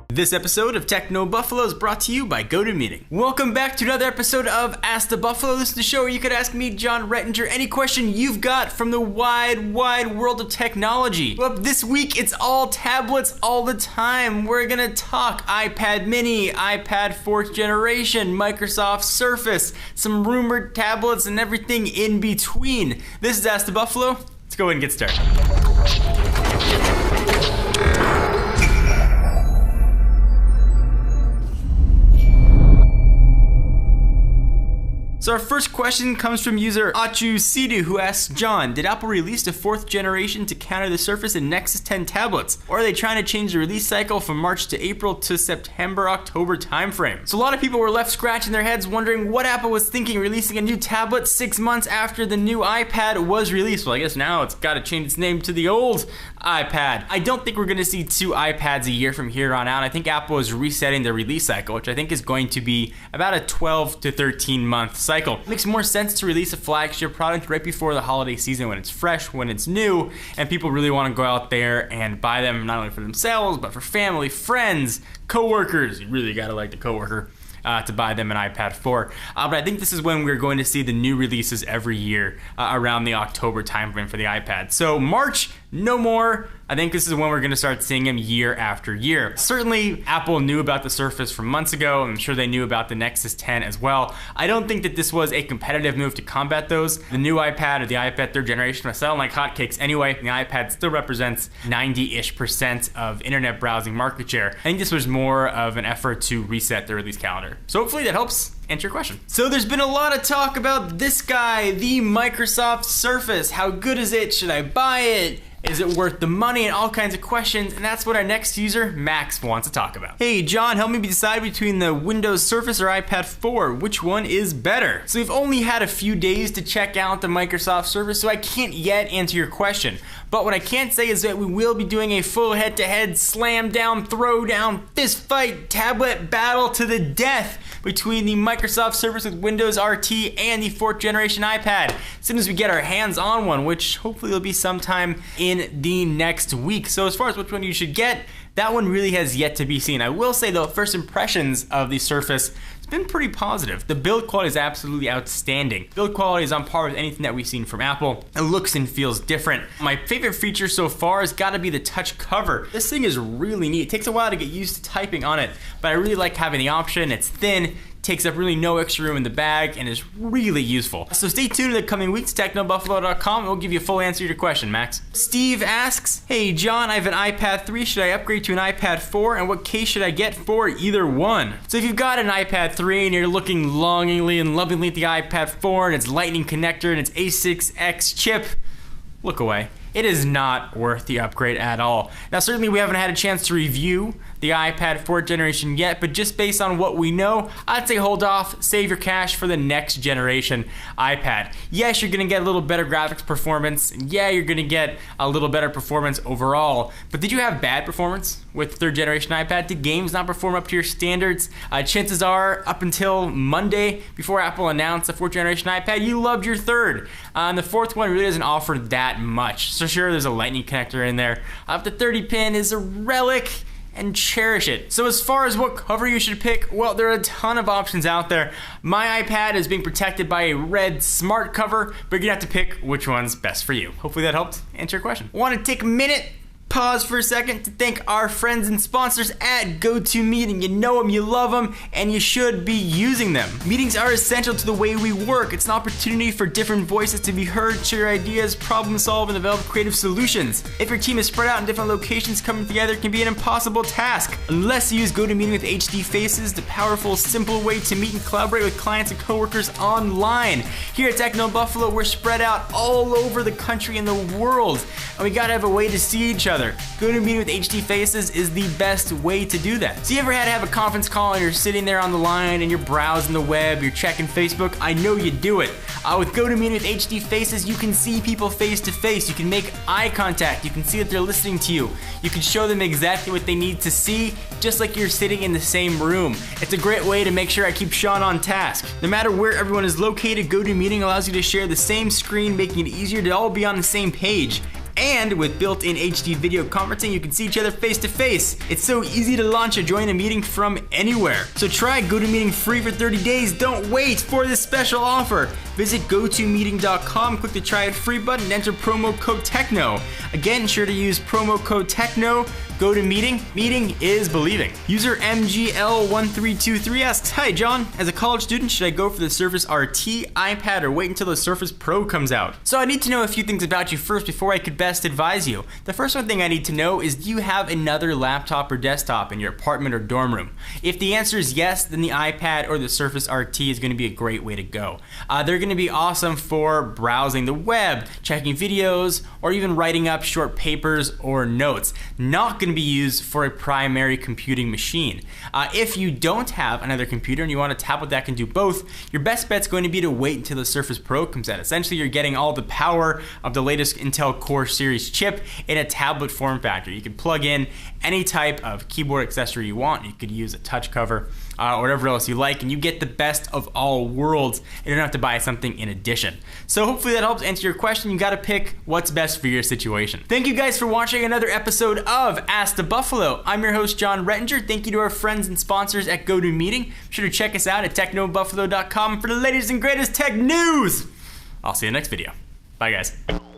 This episode of Techno Buffalo is brought to you by GoToMeeting. Welcome back to another episode of Ask the Buffalo. This is the show where you could ask me, John Rettinger, any question you've got from the wide world of technology. Well, this week it's all tablets all the time. We're gonna talk iPad mini, iPad 4th generation, Microsoft Surface, some rumored tablets, and everything in between. This is Ask the Buffalo. Let's go ahead and get started. So our first question comes from user Achu Sidu, who asks, John, did Apple release the 4th generation to counter the Surface and Nexus 10 tablets? Or are they trying to change the release cycle from March to April to September, October timeframe? So a lot of people were left scratching their heads wondering what Apple was thinking releasing a new tablet 6 months after the new iPad was released. Well, I guess now it's got to change its name to the old iPad. I don't think we're going to see 2 iPads a year from here on out. I think Apple is resetting the release cycle, which I think is going to be about a 12 to 13 month cycle. It makes more sense to release a flagship product right before the holiday season when it's fresh, when it's new, and people really want to go out there and buy them not only for themselves, but for family, friends, coworkers. You really gotta like the coworker to buy them an iPad 4. But I think this is when we're going to see the new releases every year around the October timeframe for the iPad. So March, no more. I think this is when we're going to start seeing them year after year. Certainly, Apple knew about the Surface from months ago. I'm sure they knew about the Nexus 10 as well. I don't think that this was a competitive move to combat those. The new iPad or the iPad 3rd generation are selling like hotcakes anyway. The iPad still represents 90-ish% of internet browsing market share. I think this was more of an effort to reset the release calendar. So hopefully that helps answer your question. So there's been a lot of talk about this guy, the Microsoft Surface. How good is it? Should I buy it? Is it worth the money? And all kinds of questions, and that's what our next user, Max, wants to talk about. Hey John, help me decide between the Windows Surface or iPad 4. Which one is better? So we've only had a few days to check out the Microsoft Surface, so I can't yet answer your question. But what I can say is that we will be doing a full head-to-head slam down, throw down, fist fight, tablet battle to the death between the Microsoft Surface with Windows RT and the 4th generation iPad as soon as we get our hands on one, which hopefully will be sometime in the next week. So as far as which one you should get, that one really has yet to be seen. I will say though, first impressions of the Surface, it's been pretty positive. The build quality is absolutely outstanding. Build quality is on par with anything that we've seen from Apple. It looks and feels different. My favorite feature so far has got to be the touch cover. This thing is really neat. It takes a while to get used to typing on it, but I really like having the option. It's thin, takes up really no extra room in the bag, and is really useful. So stay tuned in the coming weeks, technobuffalo.com, and we'll give you a full answer to your question, Max. Steve asks, hey John, I have an iPad 3, should I upgrade to an iPad 4, and what case should I get for either one? So if you've got an iPad 3 and you're looking longingly and lovingly at the iPad 4 and its Lightning connector and its A6X chip, look away. It is not worth the upgrade at all. Now certainly we haven't had a chance to review the iPad 4th generation yet, but just based on what we know, I'd say hold off, save your cash for the next generation iPad. Yes, you're gonna get a little better graphics performance, and yeah, you're gonna get a little better performance overall, but did you have bad performance with 3rd generation iPad? Did games not perform up to your standards? Chances are, up until Monday, before Apple announced the 4th generation iPad, you loved your 3rd. And the 4th one really doesn't offer that much. So sure, there's a Lightning connector in there. The 30 pin is a relic, and cherish it. So as far as what cover you should pick, well, there are a ton of options out there. My iPad is being protected by a red smart cover, but you're gonna have to pick which one's best for you. Hopefully that helped answer your question. Want to take a minute, pause for a second to thank our friends and sponsors at GoToMeeting. You know them, you love them, and you should be using them. Meetings are essential to the way we work. It's an opportunity for different voices to be heard, share ideas, problem solve, and develop creative solutions. If your team is spread out in different locations, coming together can be an impossible task. Unless you use GoToMeeting with HD Faces, the powerful, simple way to meet and collaborate with clients and coworkers online. Here at Techno Buffalo, we're spread out all over the country and the world, and we gotta have a way to see each other. GoToMeeting with HD Faces is the best way to do that. So you ever had to have a conference call and you're sitting there on the line and you're browsing the web, you're checking Facebook? I know you do it. With GoToMeeting with HD Faces, you can see people face to face. You can make eye contact. You can see that they're listening to you. You can show them exactly what they need to see, just like you're sitting in the same room. It's a great way to make sure I keep Sean on task. No matter where everyone is located, GoToMeeting allows you to share the same screen, making it easier to all be on the same page. And with built-in HD video conferencing, you can see each other face to face. It's so easy to launch or join a meeting from anywhere. So try GoToMeeting free for 30 days. Don't wait for this special offer. Visit gotomeeting.com, click the try it free button, and enter promo code TECHNO. Again, sure to use promo code TECHNO. GoToMeeting. Meeting is believing. User MGL1323 asks, "Hi John, as a college student, should I go for the Surface RT, iPad, or wait until the Surface Pro comes out?" So I need to know a few things about you first before I could best advise you. The first one thing I need to know is, do you have another laptop or desktop in your apartment or dorm room? If the answer is yes, then the iPad or the Surface RT is going to be a great way to go. They're going to be awesome for browsing the web, checking videos, or even writing up short papers or notes. Not going to be used for a primary computing machine. If you don't have another computer and you want a tablet that can do both, your best bet's going to be to wait until the Surface Pro comes out. Essentially, you're getting all the power of the latest Intel Core series chip in a tablet form factor. You can plug in any type of keyboard accessory you want. You could use a touch cover or whatever else you like, and you get the best of all worlds. You don't have to buy something in addition. So hopefully that helps answer your question. You gotta pick what's best for your situation. Thank you guys for watching another episode of Ask the Buffalo. I'm your host, John Rettinger. Thank you to our friends and sponsors at GoToMeeting. Be sure to check us out at technobuffalo.com for the latest and greatest tech news. I'll see you in the next video. Bye guys.